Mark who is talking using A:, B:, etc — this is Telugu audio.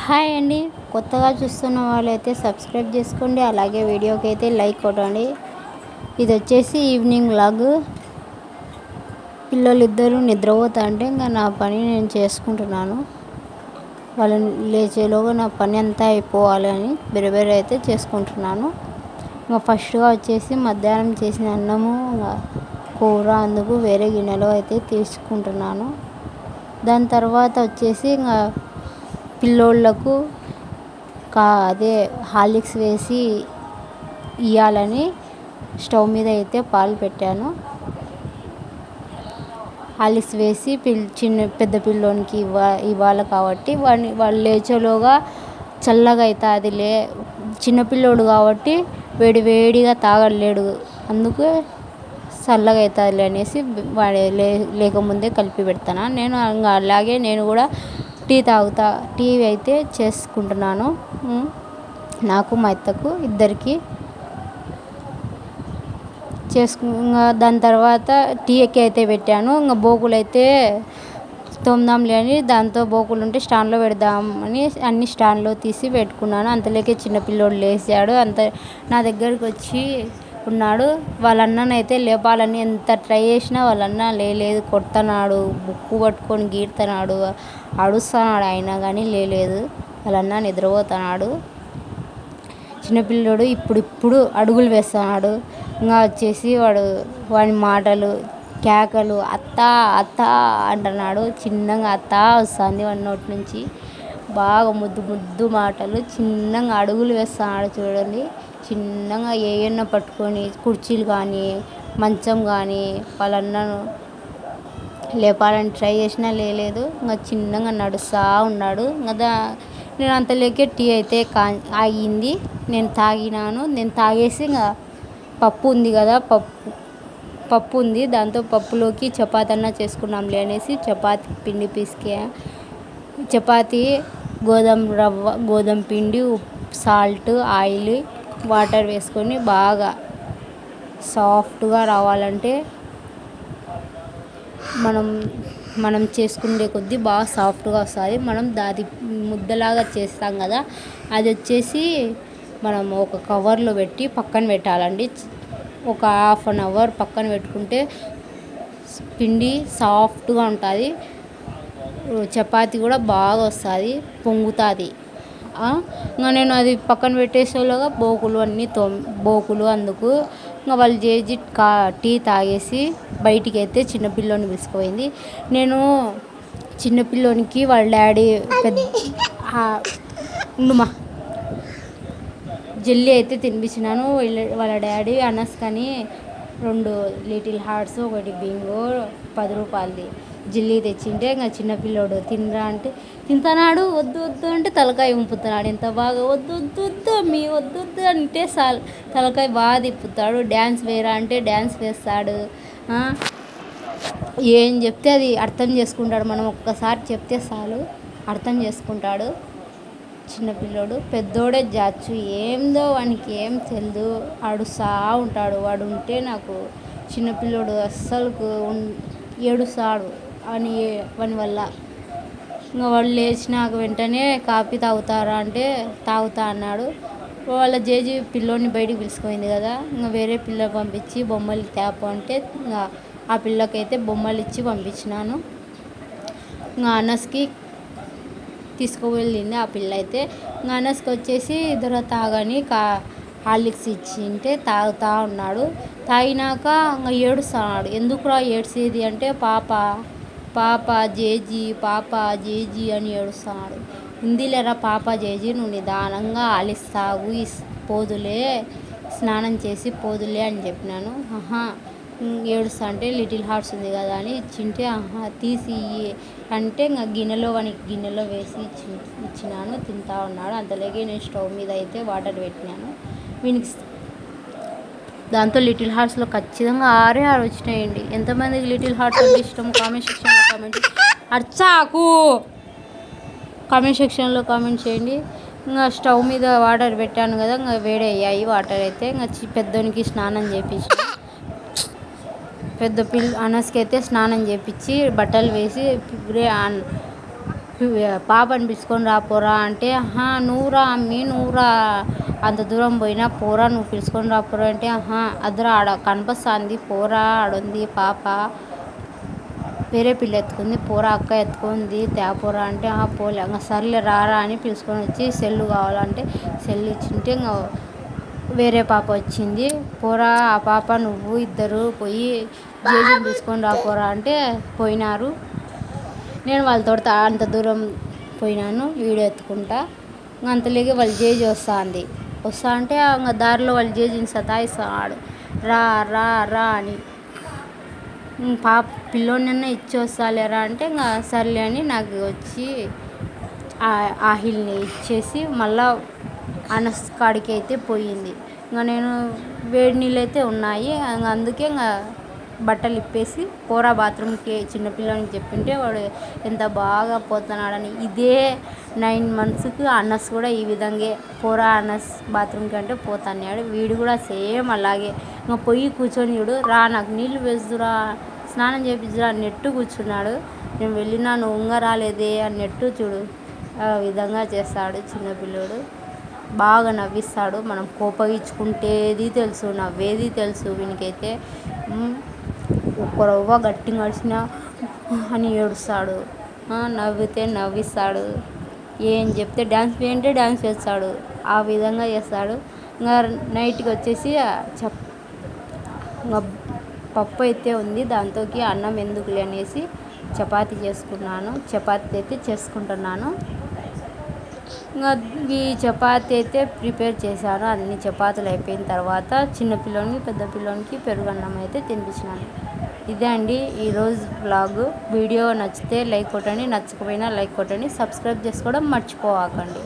A: హాయ్ అండి. కొత్తగా చూస్తున్న వాళ్ళైతే సబ్స్క్రైబ్ చేసుకోండి. అలాగే వీడియోకి అయితే లైక్ కొట్టండి. ఇది వచ్చేసి ఈవినింగ్ వ్లాగ్. పిల్లలు ఇద్దరు నిద్రపోతా అంటే ఇంకా నా పని నేను చేసుకుంటున్నాను. వాళ్ళని లేచేలోగా నా పని అంతా అయిపోవాలని బెరబెర అయితే చేసుకుంటున్నాను. ఇంకా ఫస్ట్గా వచ్చేసి మధ్యాహ్నం చేసిన అన్నము కూర అందుకు వేరే గిన్నెలో అయితే తీసుకుంటున్నాను. దాని తర్వాత వచ్చేసి ఇంకా పిల్లోళ్ళకు అదే హార్లిక్స్ వేసి ఇవ్వాలని స్టవ్ మీద అయితే పాలు పెట్టాను. హార్లిక్స్ వేసి పెద్ద పిల్లోనికి ఇవ్వాలి కాబట్టి వాళ్ళు లేచేలోగా చల్లగా అవుతుంది. చిన్నపిల్లోడు కాబట్టి వేడిగా తాగలేడు, అందుకు చల్లగా అవుతుంది అనేసి వాడు లేకముందే కలిపి పెడతాను. నేను అలాగే నేను కూడా టీ అయితే చేసుకుంటున్నాను. నాకు మా అత్తకు ఇద్దరికి దాని తర్వాత టీకి అయితే పెట్టాను. ఇంకా బోకులు అయితే తోముదాంలే అని దాంతో బోకులు ఉంటే స్టాండ్లో పెడదామని అన్ని స్టాండ్లో తీసి పెట్టుకున్నాను. అంతలోకే చిన్నపిల్లోడు లేచాడు. నా దగ్గరికి వచ్చి ఉన్నాడు. వాళ్ళ అన్ననైతే లేపాలని ఎంత ట్రై చేసినా వాళ్ళ అన్న లేదు, కొడుతున్నాడు, బుక్కు పట్టుకొని గీరుతున్నాడు, అడుస్తున్నాడు, అయినా కానీ లేదు. వాళ్ళ అన్న నిద్రపోతున్నాడు. చిన్నపిల్లోడు ఇప్పుడు అడుగులు వేస్తున్నాడు. ఇంకా వచ్చేసి వాడి మాటలు కేకలు అత్త అత్త అంటున్నాడు. చిన్నగా అత్త వస్తుంది వాడి నోటి నుంచి. బాగా ముద్దు మాటలు, చిన్నగా అడుగులు వేస్తున్నాడు చూడండి. చిన్నగా ఏమన్నా పట్టుకొని కుర్చీలు కానీ మంచం కానీ వాళ్ళ అన్నను లేపాలని ట్రై చేసినా లేదు. ఇంకా చిన్నగా నడుస్తూ ఉన్నాడు. ఇంకా నేను అంతలోకే టీ అయితే ఆగింది. నేను తాగినాను. నేను తాగేసి ఇంకా పప్పు ఉంది కదా, పప్పు ఉంది, దాంతో పప్పులోకి చపాతీ అన్నా చేసుకున్నాంలే అనేసి చపాతీ పిండి పిసికా. చపాతీ గోధుమ పిండి, సాల్ట్, ఆయిల్, వాటర్ వేసుకొని బాగా సాఫ్ట్గా రావాలంటే మనం చేసుకునే కొద్దీ బాగా సాఫ్ట్గా వస్తుంది. మనం దాది ముద్దలాగా చేస్తాం కదా, అది వచ్చేసి మనం ఒక కవర్లో పెట్టి పక్కన పెట్టాలండి. ఒక 1/2 అవర్ పక్కన పెట్టుకుంటే పిండి సాఫ్ట్గా ఉంటుంది. చపాతీ కూడా బాగా వస్తుంది, పొంగుతుంది. ఇంకా నేను అది పక్కన పెట్టేసేలోగా బోకులు అందుకు ఇంకా వాళ్ళు చేసి టీ తాగేసి బయటికి అయితే చిన్నపిల్లోని పిలుచుకుపోయింది. నేను చిన్నపిల్లోనికి వాళ్ళ డాడీ జెల్లీ అయితే తినిపించినాను. వాళ్ళ డాడీ అనస్ కానీ 2 లిటిల్ హార్ట్స్, 1 బింగో 10 రూపాయలది జెల్లీ తెచ్చింటే ఇంకా చిన్నపిల్లోడు తినరా అంటే తింటున్నాడు. వద్దు అంటే తలకాయ ఉంపుతున్నాడు. ఎంత బాగా వద్దు అంటే తలకాయ బాగా తిప్పుతాడు. డ్యాన్స్ వేరా అంటే డ్యాన్స్ వేస్తాడు. ఏం చెప్తే అది అర్థం చేసుకుంటాడు. మనం ఒక్కసారి చెప్తే చాలు అర్థం చేసుకుంటాడు చిన్నపిల్లోడు. పెద్దోడే జాచ్చు, ఏందో వానికి ఏం తెలియదు, అడుస్తూ ఉంటాడు. వాడు ఉంటే నాకు చిన్నపిల్లోడు అస్సలు ఏడుస్తాడు అని వాని వల్ల. ఇంకా వాళ్ళు లేచినాక వెంటనే కాఫీ తాగుతారా అంటే తాగుతా అన్నాడు. వాళ్ళ జేజీ పిల్లోని బయటికి పిలుచుకుపోయింది కదా, ఇంకా వేరే పిల్ల పంపించి బొమ్మలు తేపు అంటే ఇంకా ఆ పిల్లకైతే బొమ్మలు ఇచ్చి పంపించినాను. ఇంకా అనస్కి తీసుకువెళ్ళింది ఆ పిల్ల అయితే. ఇంకా అనస్కి వచ్చేసి ఇద్దరు తాగని హార్లిక్స్ ఇచ్చింటే తాగుతూ ఉన్నాడు. తాగినాక ఇంకా ఏడుస్తున్నాడు. ఎందుకురా ఏడ్చేది అంటే పాప జేజీ అని ఏడుస్తున్నాడు. ఉందిలేరా పాప జేజీ, నువ్వు నిదానంగా ఆలిస్తావు, పోదులే, స్నానం చేసి పోదులే అని చెప్పినాను. ఏడుస్తా అంటే లిటిల్ హార్ట్స్ ఉంది కదా అని ఇచ్చింటే తీసి అంటే ఇంకా గిన్నెలో వేసి ఇచ్చినాను. తింటా ఉన్నాడు. అంతలోకి నేను స్టవ్ మీద అయితే వాటర్ పెట్టినాను. వీనికి దాంతో లిటిల్ హార్ట్స్లో ఖచ్చితంగా 6 వచ్చినాయండి. ఎంతమందికి లిటిల్ హార్ట్స్ అంటే ఇష్టం కామెంట్ సెక్షన్లో కామెంట్ చేయండి. ఇంకా స్టవ్ మీద వాటర్ పెట్టాను కదా, ఇంకా వేడి అయ్యాయి వాటర్ అయితే. ఇంకా పెద్దోనికి స్నానం చేయించి అనస్కి అయితే స్నానం చేయించి బట్టలు వేసి పాపని పిలుచుకొని రాపోరా అంటే నువ్వురా అమ్మి నువ్వురా అంత దూరం పోయినా పోరా నువ్వు పిలుచుకొని రాపోరా అంటే అద్దరా ఆడ కనిపిస్తుంది పోరా ఆడుంది పాప వేరే పిల్ల ఎత్తుకుంది పోరా అక్క ఎత్తుకుంది తేపోరా అంటే పోలే ఇంకా సర్లే రారా అని పిలుచుకొని వచ్చి సెల్లు కావాలంటే సెల్లు ఇచ్చింటే ఇంకా వేరే పాప వచ్చింది పోరా ఆ పాప నువ్వు ఇద్దరు పోయి జేజుని తీసుకొని రాపోరా అంటే పోయినారు. నేను వాళ్ళతో అంత దూరం పోయినాను వీడియో ఎత్తుకుంటా. అంతలోకి వాళ్ళ జేజి వస్తా అంటే ఇంకా దారిలో వాళ్ళ జేజిని సతాయిస్తాడు రా రా రా అని. పాప పిల్లోడినన్నా ఇచ్చి వస్తాలేరా అంటే ఇంకా సర్లే అని నాకు వచ్చి ఆహిల్ని ఇచ్చేసి మళ్ళా అనస్ కాడికి అయితే పోయింది. ఇంకా నేను వేడి నీళ్ళు అయితే ఉన్నాయి అందుకే ఇంకా బట్టలు ఇప్పేసి పోరా బాత్రూమ్కి చిన్నపిల్లని చెప్పింటే వాడు ఎంత బాగా పోతున్నాడని. ఇదే 9 monthsకి అనస్ కూడా ఈ విధంగా పోరా అనస్ బాత్రూమ్కి అంటే పోతున్నాడు. వీడు కూడా సేమ్ అలాగే ఇంకా పొయ్యి కూర్చొని వీడు రా నాకు నీళ్ళు వేస్తురా స్నానం చేయించురా అన్నట్టు కూర్చున్నాడు. నేను వెళ్ళినా నువ్వు ఇంకా రాలేదే అన్నట్టు చూడు ఆ విధంగా చేస్తాడు చిన్నపిల్లోడు. బాగా నవ్విస్తాడు. మనం కోపగించుకుంటేది తెలుసు నవ్వేది తెలుసు. వీనికైతే ఒక్కరవ్వ గట్టిగా నడిచినా అని ఏడుస్తాడు. నవ్వితే నవ్విస్తాడు. ఏం చెప్తే డ్యాన్స్ వేయంటే డ్యాన్స్ వేస్తాడు. ఆ విధంగా చేస్తాడు. ఇంకా నైట్కి వచ్చేసి ఇంకా పప్పు అయితే ఉంది దాంతోకి అన్నం ఎందుకులే అనేసి చపాతీ చేసుకున్నాను. చపాతీ అయితే చేసుకుంటున్నాను. ఇంకా ఈ చపాతీ అయితే ప్రిపేర్ చేశాను. అన్ని చపాతీలు అయిపోయిన తర్వాత చిన్నపిల్లోనికి పెద్ద పిల్లోనికి పెరుగన్నం అయితే తినిపించినాను. ఇదే అండి ఈరోజు వ్లాగ్. వీడియో నచ్చితే లైక్ కొట్టండి, నచ్చకపోయినా లైక్ కొట్టండి, సబ్స్క్రైబ్ చేసుకోవడం మర్చిపోకండి.